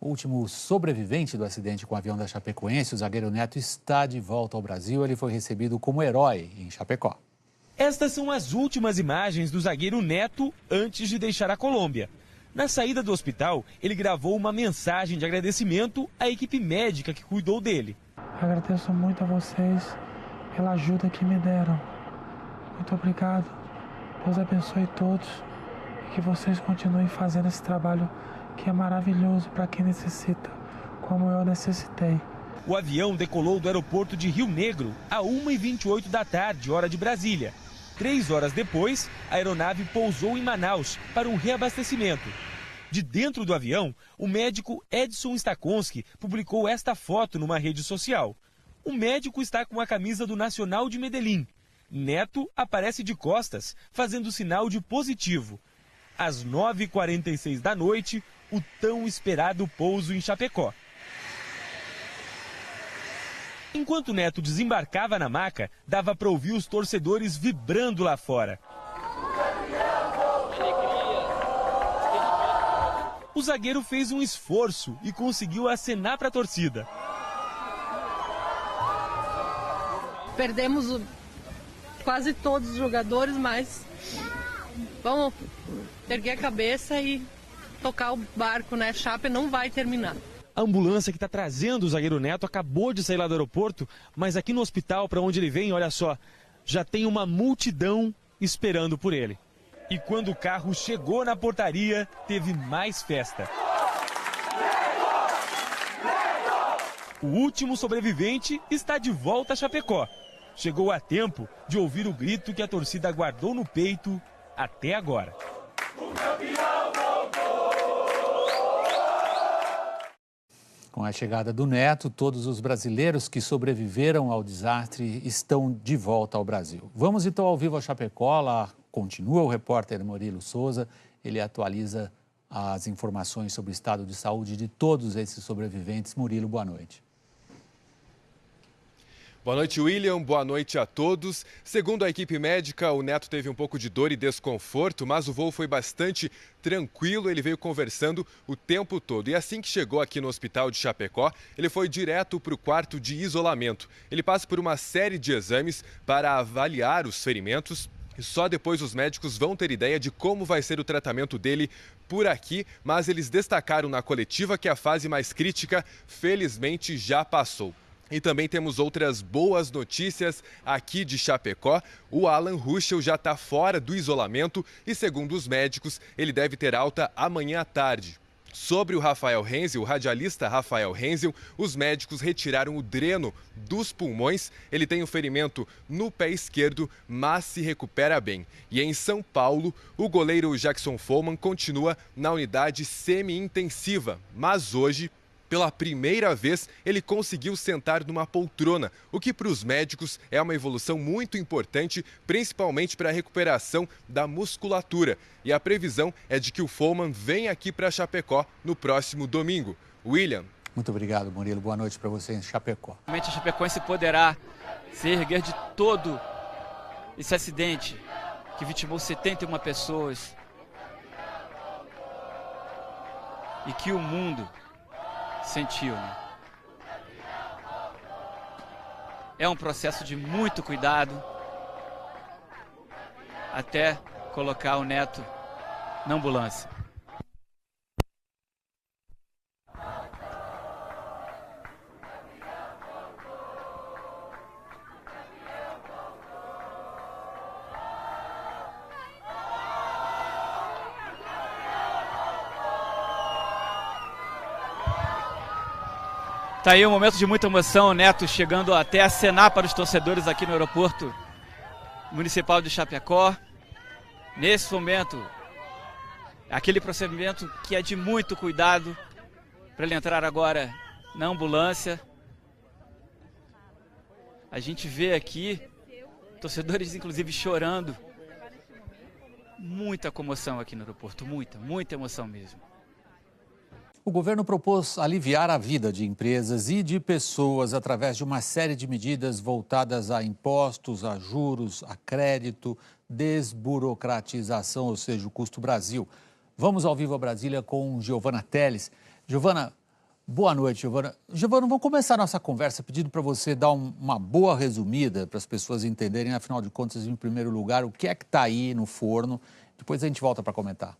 O último sobrevivente do acidente com o avião da Chapecoense, o zagueiro Neto, está de volta ao Brasil. Ele foi recebido como herói em Chapecó. Estas são as últimas imagens do zagueiro Neto antes de deixar a Colômbia. Na saída do hospital, ele gravou uma mensagem de agradecimento à equipe médica que cuidou dele. Agradeço muito a vocês pela ajuda que me deram. Muito obrigado. Deus abençoe todos e que vocês continuem fazendo esse trabalho que é maravilhoso para quem necessita, como eu necessitei. O avião decolou do aeroporto de Rio Negro a 1h28 da tarde, hora de Brasília. 3 horas depois, a aeronave pousou em Manaus para um reabastecimento. De dentro do avião, o médico Edson Stakonski publicou esta foto numa rede social. O médico está com a camisa do Nacional de Medellín. Neto aparece de costas, fazendo sinal de positivo. Às 9h46 da noite, o tão esperado pouso em Chapecó. Enquanto Neto desembarcava na maca, dava para ouvir os torcedores vibrando lá fora. O zagueiro fez um esforço e conseguiu acenar para a torcida. Perdemos quase todos os jogadores, mas vamos erguer a cabeça e tocar o barco, né? Chape não vai terminar. A ambulância que está trazendo o zagueiro Neto acabou de sair lá do aeroporto, mas aqui no hospital, para onde ele vem, olha só, já tem uma multidão esperando por ele. E quando o carro chegou na portaria, teve mais festa. O último sobrevivente está de volta a Chapecó. Chegou a tempo de ouvir o grito que a torcida guardou no peito até agora. Com a chegada do Neto, todos os brasileiros que sobreviveram ao desastre estão de volta ao Brasil. Vamos então ao vivo a Chapecó, lá continua o repórter Murilo Souza. Ele atualiza as informações sobre o estado de saúde de todos esses sobreviventes. Murilo, boa noite. Boa noite, William. Boa noite a todos. Segundo a equipe médica, o Neto teve um pouco de dor e desconforto, mas o voo foi bastante tranquilo. Ele veio conversando o tempo todo. E assim que chegou aqui no hospital de Chapecó, ele foi direto para o quarto de isolamento. Ele passa por uma série de exames para avaliar os ferimentos. E só depois os médicos vão ter ideia de como vai ser o tratamento dele por aqui, mas eles destacaram na coletiva que a fase mais crítica, felizmente, já passou. E também temos outras boas notícias aqui de Chapecó. O Alan Ruschel já está fora do isolamento e, segundo os médicos, ele deve ter alta amanhã à tarde. Sobre o Rafael Renzil, o radialista Rafael Renzil, os médicos retiraram o dreno dos pulmões. Ele tem um ferimento no pé esquerdo, mas se recupera bem. E em São Paulo, o goleiro Jackson Follmann continua na unidade semi-intensiva, mas hoje, pela primeira vez, ele conseguiu sentar numa poltrona, o que para os médicos é uma evolução muito importante, principalmente para a recuperação da musculatura. E a previsão é de que o Follmann venha aqui para Chapecó no próximo domingo. William. Muito obrigado, Murilo. Boa noite para você em Chapecó. Realmente a Chapecoense poderá se erguer de todo esse acidente que vitimou 71 pessoas e que o mundo sentiu, né? É um processo de muito cuidado até colocar o Neto na ambulância. Tá aí um momento de muita emoção, o Neto chegando até a acenar para os torcedores aqui no aeroporto municipal de Chapecó. Nesse momento, aquele procedimento que é de muito cuidado para ele entrar agora na ambulância. A gente vê aqui torcedores inclusive chorando. Muita comoção aqui no aeroporto, muita emoção mesmo. O governo propôs aliviar a vida de empresas e de pessoas através de uma série de medidas voltadas a impostos, a juros, a crédito, desburocratização, ou seja, o custo Brasil. Vamos ao vivo a Brasília com Giovana Teles. Giovana, Boa noite, Giovana. Giovana, vamos começar a nossa conversa pedindo para você dar uma boa resumida para as pessoas entenderem, afinal de contas, em primeiro lugar, o que é que está aí no forno. Depois a gente volta para comentar.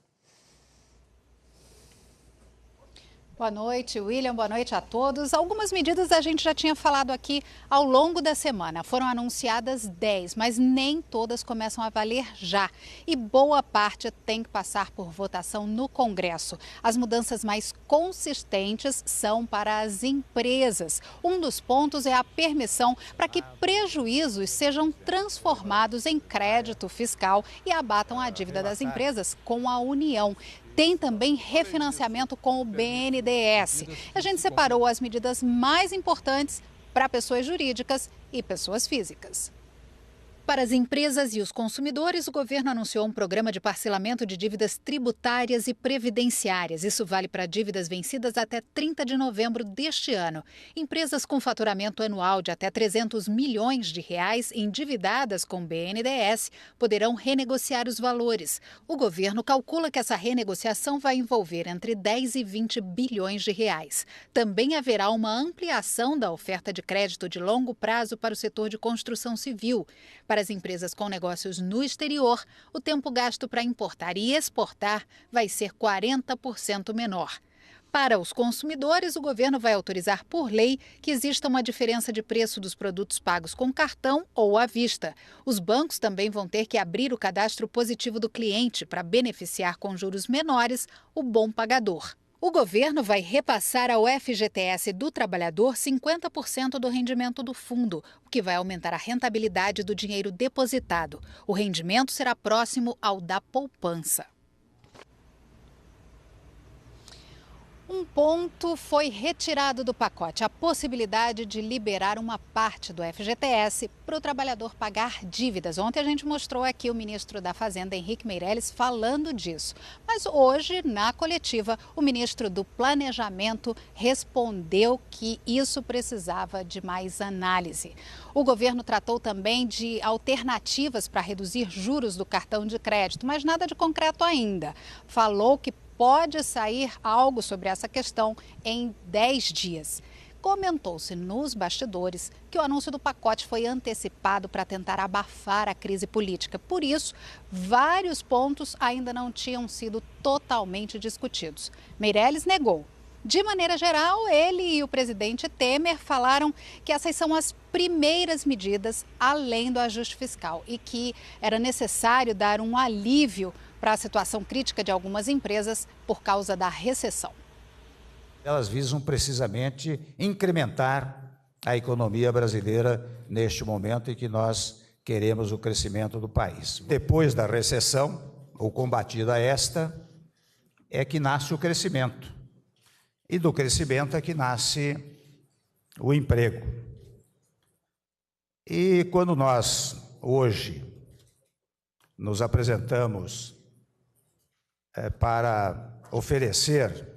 Boa noite, William. Boa noite a todos. Algumas medidas a gente já tinha falado aqui ao longo da semana. Foram anunciadas 10, mas nem todas começam a valer já. E boa parte tem que passar por votação no Congresso. As mudanças mais consistentes são para as empresas. Um dos pontos é a permissão para que prejuízos sejam transformados em crédito fiscal e abatam a dívida das empresas com a União. Tem também refinanciamento com o BNDES. A gente separou as medidas mais importantes para pessoas jurídicas e pessoas físicas. Para as empresas e os consumidores, o governo anunciou um programa de parcelamento de dívidas tributárias e previdenciárias. Isso vale para dívidas vencidas até 30 de novembro deste ano. Empresas com faturamento anual de até 300 milhões de reais endividadas com o BNDES poderão renegociar os valores. O governo calcula que essa renegociação vai envolver entre 10 e 20 bilhões de reais. Também haverá uma ampliação da oferta de crédito de longo prazo para o setor de construção civil. Para as empresas com negócios no exterior, o tempo gasto para importar e exportar vai ser 40% menor. Para os consumidores, o governo vai autorizar por lei que exista uma diferença de preço dos produtos pagos com cartão ou à vista. Os bancos também vão ter que abrir o cadastro positivo do cliente para beneficiar com juros menores o bom pagador. O governo vai repassar ao FGTS do trabalhador 50% do rendimento do fundo, o que vai aumentar a rentabilidade do dinheiro depositado. O rendimento será próximo ao da poupança. Um ponto foi retirado do pacote, a possibilidade de liberar uma parte do FGTS para o trabalhador pagar dívidas. Ontem a gente mostrou aqui o ministro da Fazenda, Henrique Meirelles, falando disso. Mas hoje, na coletiva, o ministro do Planejamento respondeu que isso precisava de mais análise. O governo tratou também de alternativas para reduzir juros do cartão de crédito, mas nada de concreto ainda. Falou que pode sair algo sobre essa questão em 10 dias. Comentou-se nos bastidores que o anúncio do pacote foi antecipado para tentar abafar a crise política. Por isso, vários pontos ainda não tinham sido totalmente discutidos. Meirelles negou. De maneira geral, ele e o presidente Temer falaram que essas são as primeiras medidas além do ajuste fiscal e que era necessário dar um alívio para a situação crítica de algumas empresas por causa da recessão. Elas visam precisamente incrementar a economia brasileira neste momento em que nós queremos o crescimento do país. Depois da recessão, ou combatida esta, é que nasce o crescimento. E do crescimento é que nasce o emprego. E quando nós, hoje, nos apresentamos para oferecer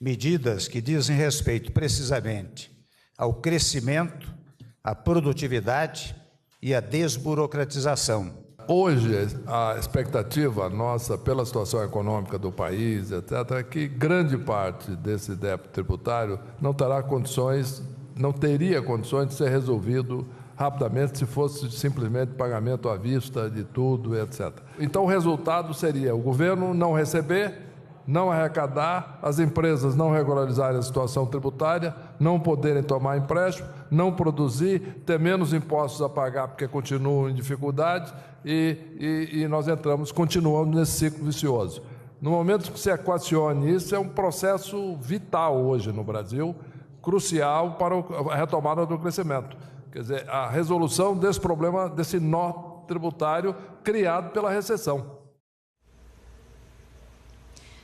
medidas que dizem respeito precisamente ao crescimento, à produtividade e à desburocratização. Hoje, a expectativa nossa, pela situação econômica do país, etc., é que grande parte desse débito tributário não teria condições de ser resolvido rapidamente se fosse simplesmente pagamento à vista de tudo, etc. Então, o resultado seria o governo não receber, não arrecadar, as empresas não regularizarem a situação tributária, não poderem tomar empréstimo, não produzir, ter menos impostos a pagar porque continuam em dificuldade e nós continuamos nesse ciclo vicioso. No momento que se equacione isso, é um processo vital hoje no Brasil, crucial para a retomada do crescimento. Quer dizer, a resolução desse problema, desse nó tributário criado pela recessão.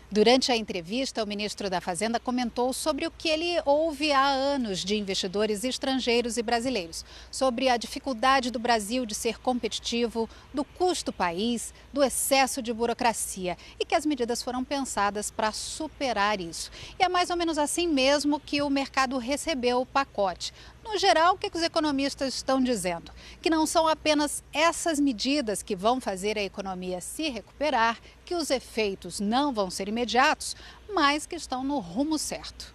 Durante a entrevista, o ministro da Fazenda comentou sobre o que ele ouve há anos de investidores estrangeiros e brasileiros, sobre a dificuldade do Brasil de ser competitivo, do custo do país, do excesso de burocracia e que as medidas foram pensadas para superar isso. E é mais ou menos assim mesmo que o mercado recebeu o pacote. No geral, o que os economistas estão dizendo? Que não são apenas essas medidas que vão fazer a economia se recuperar, que os efeitos não vão ser imediatos, mas que estão no rumo certo.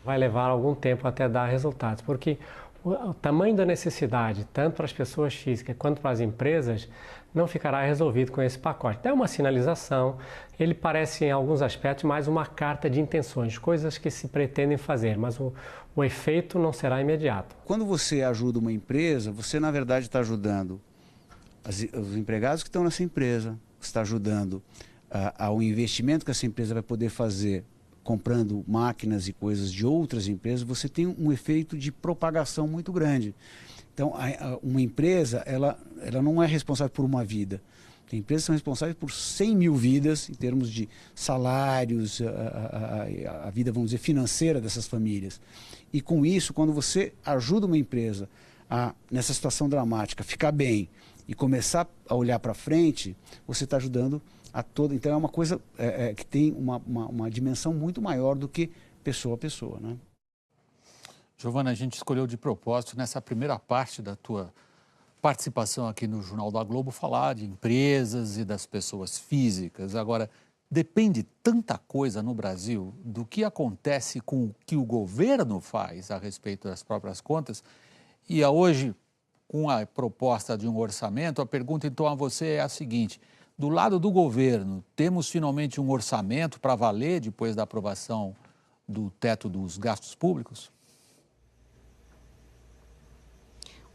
Vai levar algum tempo até dar resultados, porque o tamanho da necessidade, tanto para as pessoas físicas quanto para as empresas, não ficará resolvido com esse pacote. É uma sinalização, ele parece em alguns aspectos mais uma carta de intenções, coisas que se pretendem fazer, mas o efeito não será imediato. Quando você ajuda uma empresa, você na verdade está ajudando os empregados que estão nessa empresa, você está ajudando ao investimento que essa empresa vai poder fazer comprando máquinas e coisas de outras empresas, você tem um efeito de propagação muito grande. Então, uma empresa, ela não é responsável por uma vida. Tem empresas que são responsáveis por 100 mil vidas, em termos de salários, a vida, vamos dizer, financeira dessas famílias. E com isso, quando você ajuda uma empresa nessa situação dramática, ficar bem e começar a olhar para frente, você está ajudando a toda. Então é uma coisa que tem uma dimensão muito maior do que pessoa a pessoa, né? Giovana, a gente escolheu de propósito, nessa primeira parte da tua participação aqui no Jornal da Globo, falar de empresas e das pessoas físicas. Agora, depende tanta coisa no Brasil do que acontece com o que o governo faz a respeito das próprias contas. E hoje, com a proposta de um orçamento, a pergunta então a você é a seguinte: do lado do governo, temos finalmente um orçamento para valer depois da aprovação do teto dos gastos públicos?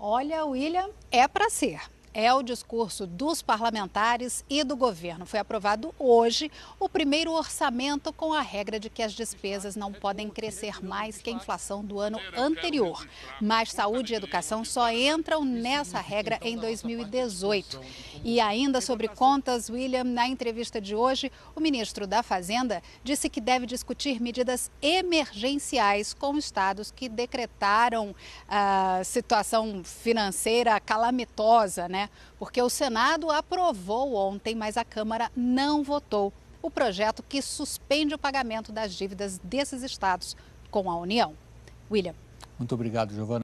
Olha, William, é para ser. É o discurso dos parlamentares e do governo. Foi aprovado hoje o primeiro orçamento com a regra de que as despesas não podem crescer mais que a inflação do ano anterior. Mas saúde e educação só entram nessa regra em 2018. E ainda sobre contas, William, na entrevista de hoje, o ministro da Fazenda disse que deve discutir medidas emergenciais com estados que decretaram a situação financeira calamitosa, né? Porque o Senado aprovou ontem, mas a Câmara não votou o projeto que suspende o pagamento das dívidas desses estados com a União. William. Muito obrigado, Giovana.